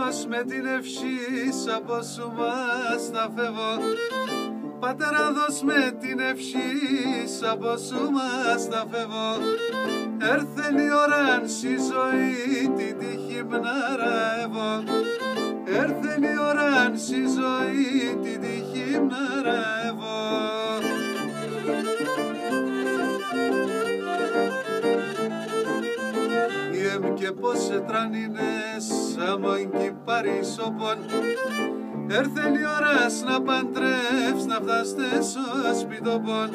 δώσ' με την ευχή από σου μας τα φεύγω. Πατέρα δώσ' με την ευχή από σου μας τα φεύγω. Έρθεν η ώρα στη ζωή την τύχη μναραεύω. Έρθεν η ώρα στη ζωή την τύχη μναραεύω. Και πως σε τρανίνες αμόν κι παρισοπών. Έρθεν η ώρας να παντρεύς, να φτάστε στο σπιτοπών.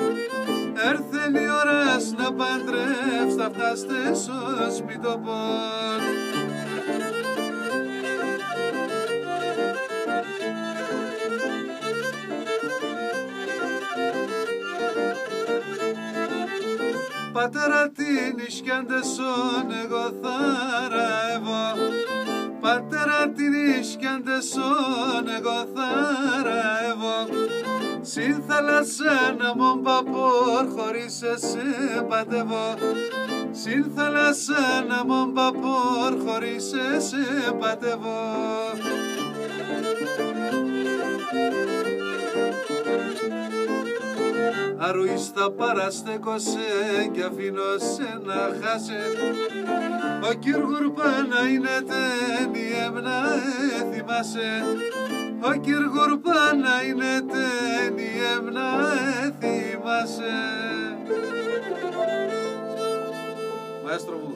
Έρθεν η ώρας να παντρεύς, να φτάστε στο σπιτοπών. Πατέρα την ισκιάντεσον εγώ θαρεύω. Πατέρα την ισκιάντεσον εγώ θαρεύω. Συν θάλασσα να μον παπόρ χωρίς εσέ πατεύω. Συν θάλασσα να μον παπόρ χωρίς εσέ πατεύω. Αρουής θα παραστέκωσε κι αφήνω σε να χάσε. Ο κύργουρ πάνα είναι τένι έμνα θυμάσαι. Ο κύργουρ πάνα είναι τένι έμνα θυμάσαι. Μαέστρο μου.